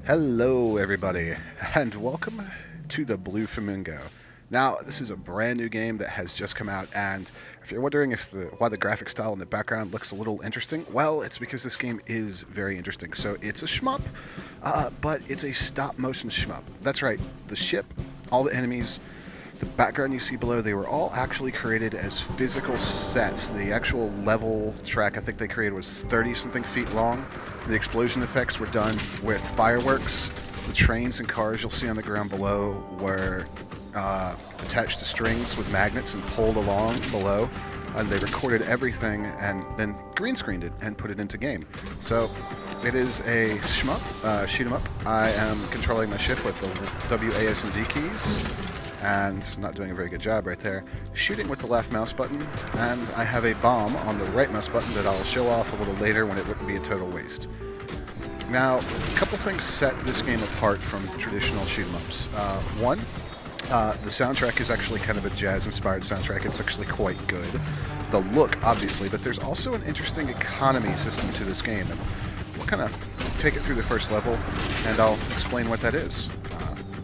Hello everybody, and welcome to the Blue Flamingo. Now, this is a brand new game that has just come out, and if you're wondering why the graphic style in the background looks a little interesting, well, it's because this game is very interesting. So it's a shmup, but it's a stop-motion shmup. That's right, the ship, all the enemies, the background you see below, they were all actually created as physical sets. The actual level track I think they created was 30-something feet long. The explosion effects were done with fireworks. The trains and cars you'll see on the ground below were attached to strings with magnets and pulled along below. And they recorded everything and then green screened it and put it into game. So it is a shmup, shoot 'em up. I am controlling my ship with the W, A, S, and D keys. And not doing a very good job right there. Shooting with the left mouse button, and I have a bomb on the right mouse button that I'll show off a little later when it wouldn't be a total waste. Now, a couple things set this game apart from traditional shoot 'em ups. One, the soundtrack is actually kind of a jazz-inspired soundtrack. It's actually quite good. The look, obviously, but there's also an interesting economy system to this game. And we'll kind of take it through the first level, and I'll explain what that is.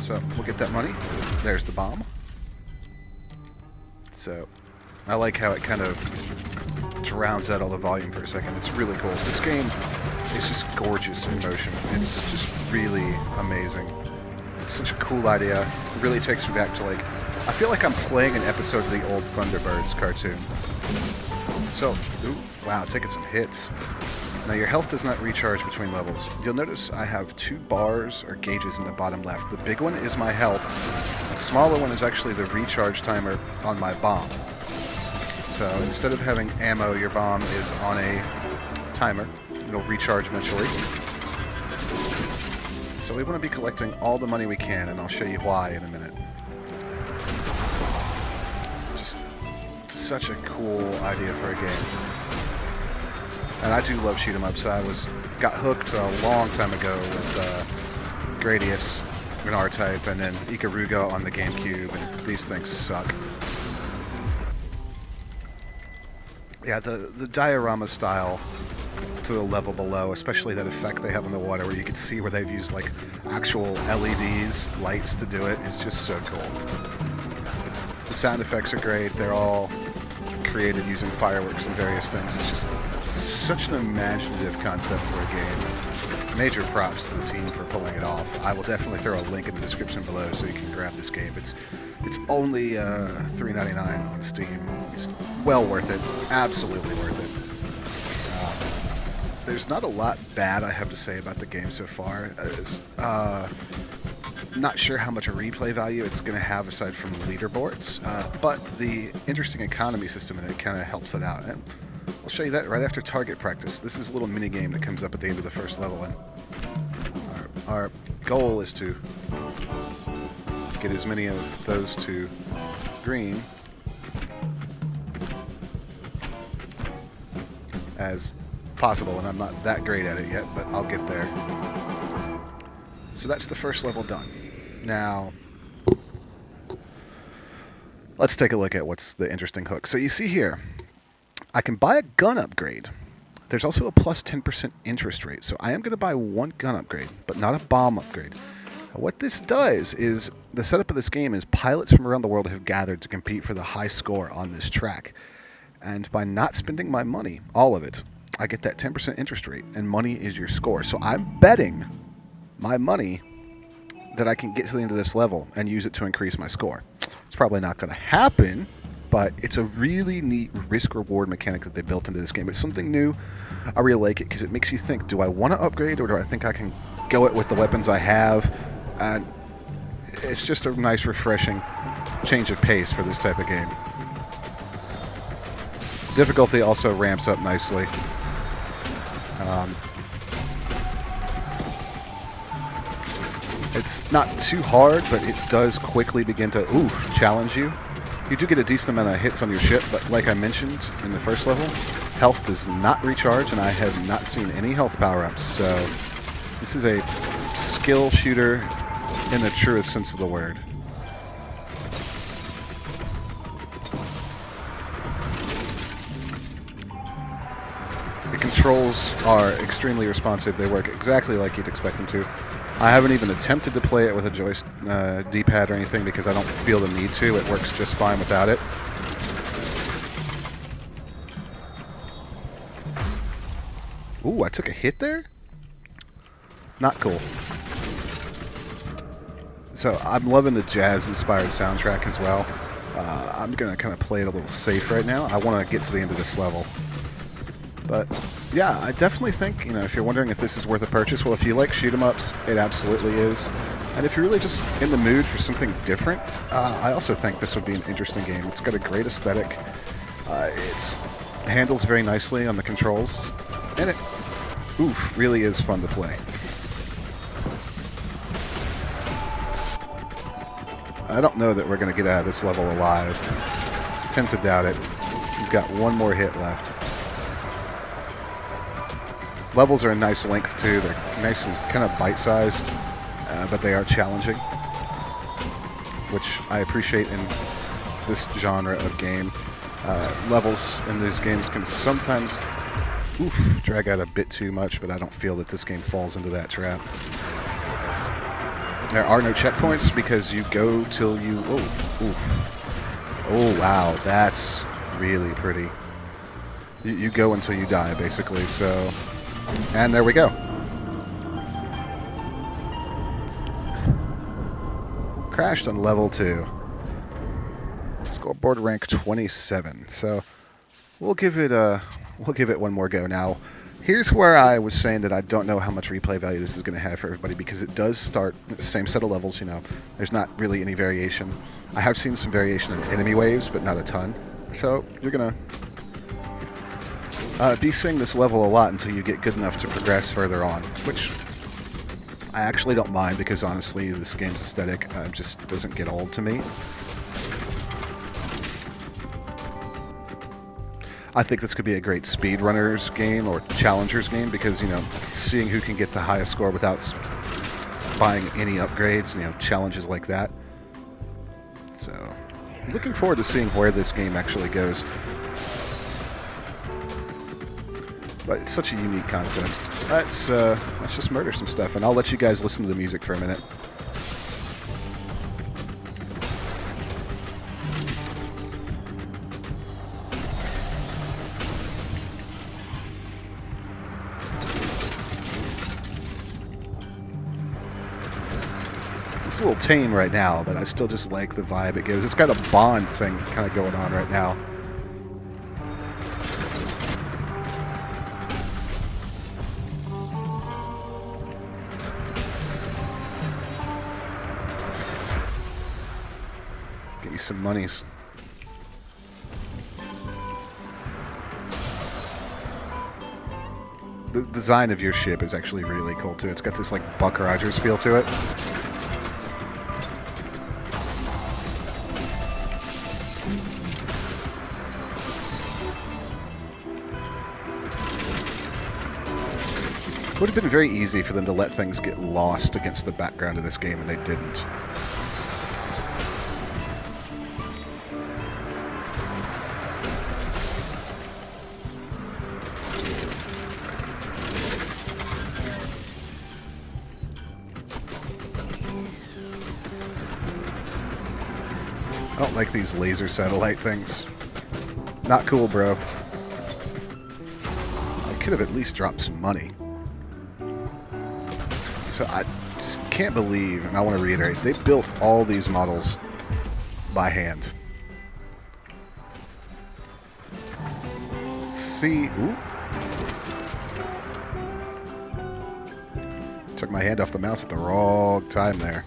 So we'll get that money. There's the bomb. So I like how it kind of drowns out all the volume for a second. It's really cool. This game is just gorgeous in motion. It's just really amazing. It's such a cool idea. It really takes me back to, like, I feel like I'm playing an episode of the old Thunderbirds cartoon. So, ooh, wow, taking some hits. Now your health does not recharge between levels. You'll notice I have two bars or gauges in the bottom left. The big one is my health. The smaller one is actually the recharge timer on my bomb. So instead of having ammo, your bomb is on a timer. It'll recharge eventually. So we want to be collecting all the money we can, and I'll show you why in a minute. Just such a cool idea for a game. And I do love shoot 'em ups. I got hooked a long time ago with Gradius, an R-Type, and then Ikaruga on the GameCube, and these things suck. Yeah, the diorama style to the level below, especially that effect they have in the water where you can see where they've used like actual LEDs, lights to do it, is just so cool. The sound effects are great. They're all created using fireworks and various things. It's just such an imaginative concept for a game. Major props to the team for pulling it off. I will definitely throw a link in the description below so you can grab this game. It's only $3.99 on Steam. It's well worth it. Absolutely worth it. There's not a lot bad I have to say about the game so far. Not sure how much a replay value it's going to have aside from leaderboards, but the interesting economy system in it kind of helps it out. And I'll show you that right after target practice. This is a little mini game that comes up at the end of the first level, and our goal is to get as many of those to green as possible, and I'm not that great at it yet, but I'll get there. So that's the first level done. Now, let's take a look at what's the interesting hook. So you see here, I can buy a gun upgrade. There's also a plus 10% interest rate. So I am going to buy one gun upgrade, but not a bomb upgrade. What this does is, the setup of this game is pilots from around the world have gathered to compete for the high score on this track. And by not spending my money, all of it, I get that 10% interest rate, and money is your score. So I'm betting my money that I can get to the end of this level and use it to increase my score. It's probably not going to happen, but it's a really neat risk-reward mechanic that they built into this game. It's something new. I really like it because it makes you think, do I want to upgrade, or do I think I can go it with the weapons I have? And it's just a nice, refreshing change of pace for this type of game. Difficulty also ramps up nicely. It's not too hard, but it does quickly begin to challenge you. You do get a decent amount of hits on your ship, but like I mentioned in the first level, health does not recharge, and I have not seen any health power-ups. So this is a skill shooter in the truest sense of the word. The controls are extremely responsive. They work exactly like you'd expect them to. I haven't even attempted to play it with a D-pad or anything because I don't feel the need to. It works just fine without it. Ooh, I took a hit there? Not cool. So I'm loving the jazz-inspired soundtrack as well. I'm going to kind of play it a little safe right now. I want to get to the end of this level. But yeah, I definitely think, if you're wondering if this is worth a purchase, well, if you like shoot-'em-ups, it absolutely is. And if you're really just in the mood for something different, I also think this would be an interesting game. It's got a great aesthetic. It handles very nicely on the controls. And it, really is fun to play. I don't know that we're going to get out of this level alive. I tend to doubt it. We've got one more hit left. Levels are a nice length too. They're nice and kind of bite-sized, but they are challenging, which I appreciate in this genre of game. Levels in these games can sometimes drag out a bit too much, but I don't feel that this game falls into that trap. There are no checkpoints because you go till you... Oh, wow, that's really pretty. You go until you die, basically, so... And there we go. Crashed on level 2. Scoreboard rank 27. So we'll give it one more go. Now, here's where I was saying that I don't know how much replay value this is going to have for everybody because it does start with the same set of levels. There's not really any variation. I have seen some variation in enemy waves, but not a ton. So you're gonna be seeing this level a lot until you get good enough to progress further on, which I actually don't mind because honestly this game's aesthetic just doesn't get old to me. I think this could be a great speedrunners game or challengers game because, seeing who can get the highest score without buying any upgrades, challenges like that. So, I'm looking forward to seeing where this game actually goes. But it's such a unique concept. Let's just murder some stuff, and I'll let you guys listen to the music for a minute. It's a little tame right now, but I still just like the vibe it gives. It's got a Bond thing kind of going on right now. Get me some monies. The design of your ship is actually really cool too. It's got this like Buck Rogers feel to it. It would have been very easy for them to let things get lost against the background of this game, and they didn't. I don't like these laser satellite things. Not cool, bro. I could have at least dropped some money. So I just can't believe, and I want to reiterate, they built all these models by hand. Let's see. Ooh. Took my hand off the mouse at the wrong time there.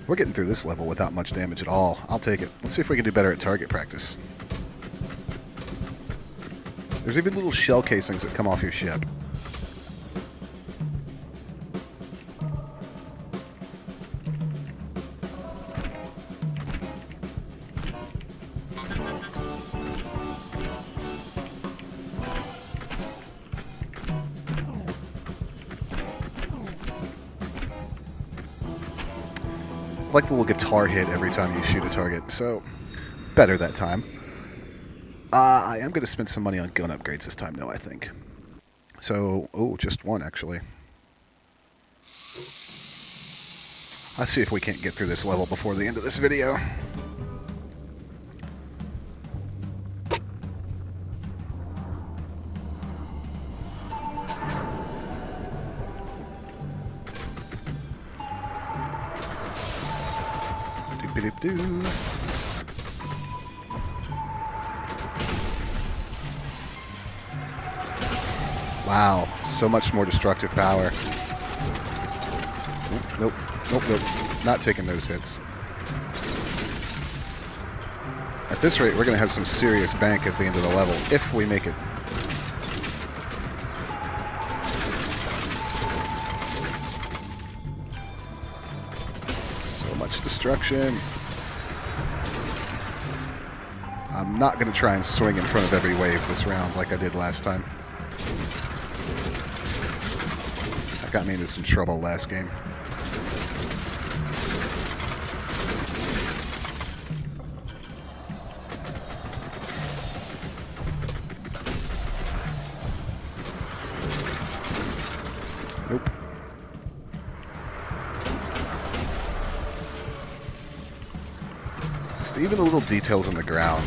We're getting through this level without much damage at all. I'll take it. Let's see if we can do better at target practice. There's even little shell casings that come off your ship. I like the little guitar hit every time you shoot a target, so better that time. I am going to spend some money on gun upgrades this time, though, I think. So, oh, just one, actually. Let's see if we can't get through this level before the end of this video. Doop-a-doop-doo. Wow, so much more destructive power. Nope, nope, nope. Not taking those hits. At this rate, we're going to have some serious bank at the end of the level, if we make it. So much destruction. I'm not going to try and swing in front of every wave this round like I did last time. That got me into some trouble last game. Nope. Just even the little details on the ground.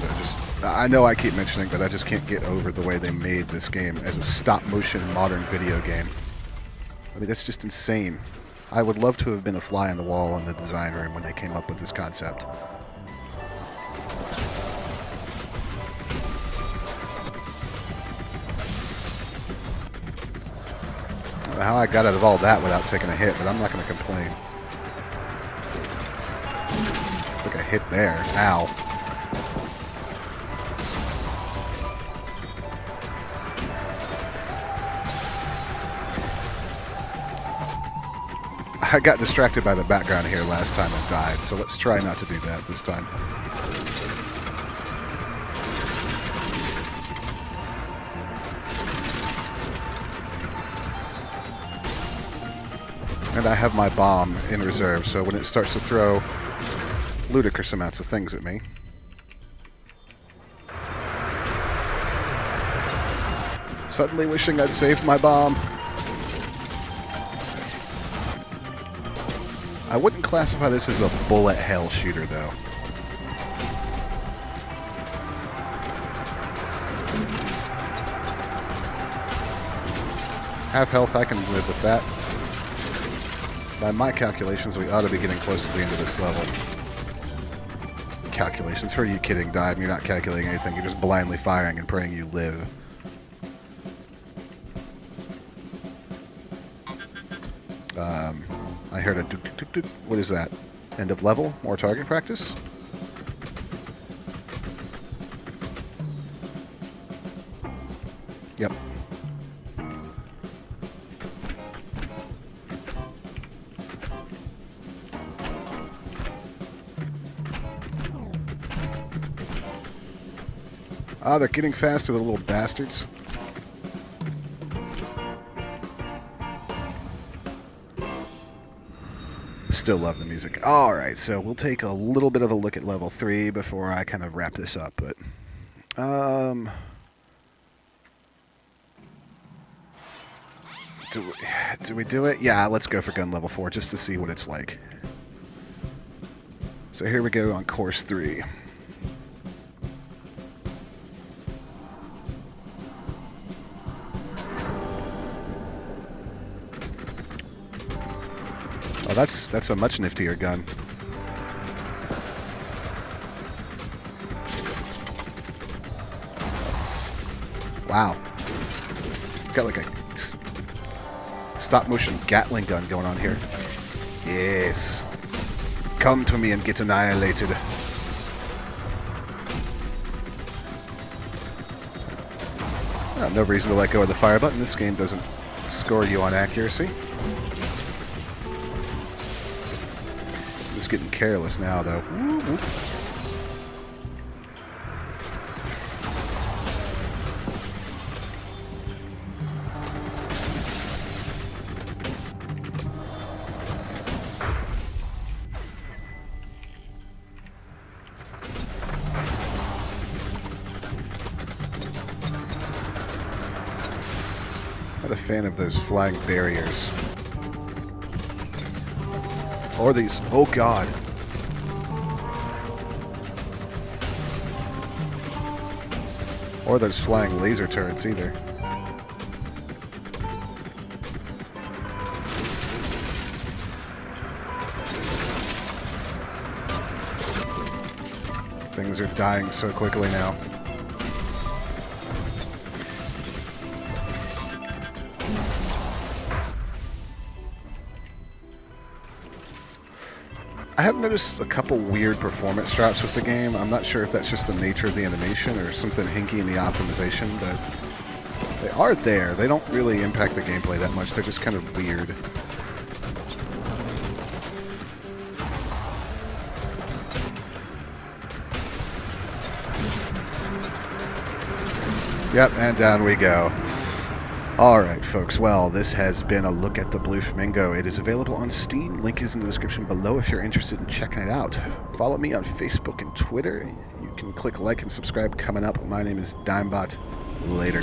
I know I keep mentioning, but I just can't get over the way they made this game as a stop-motion modern video game. I mean, that's just insane. I would love to have been a fly on the wall in the design room when they came up with this concept. I don't know how I got out of all that without taking a hit, but I'm not going to complain. Took a hit there. Ow. I got distracted by the background here last time and died, so let's try not to do that this time. And I have my bomb in reserve, so when it starts to throw ludicrous amounts of things at me, suddenly wishing I'd saved my bomb. I wouldn't classify this as a bullet hell shooter, though. Half health, I can live with that. By my calculations, we ought to be getting close to the end of this level. Calculations? Who are you kidding, Digm? You're not calculating anything. You're just blindly firing and praying you live. I heard a doot-doot-doot-doot. What is that? End of level? More target practice? Yep. Ah, they're getting faster, the little bastards. Still love the music. Alright, so we'll take a little bit of a look at level 3 before I kind of wrap this up, but... Do we do it? Yeah, let's go for gun level 4 just to see what it's like. So here we go on course 3. Oh, that's a much niftier gun. Wow. Got like a stop-motion Gatling gun going on here. Yes. Come to me and get annihilated. No reason to let go of the fire button. This game doesn't score you on accuracy. Just getting careless now, though. Woo-hoo. a fan of those flying barriers. Or these... Oh, God. Or those flying laser turrets, either. Things are dying so quickly now. I have noticed a couple weird performance drops with the game. I'm not sure if that's just the nature of the animation or something hinky in the optimization, but they are there. They don't really impact the gameplay that much. They're just kind of weird. Yep, and down we go. Alright, folks. Well, this has been a look at the Blue Flamingo. It is available on Steam. Link is in the description below if you're interested in checking it out. Follow me on Facebook and Twitter. You can click like and subscribe coming up. My name is Digmbot. Later.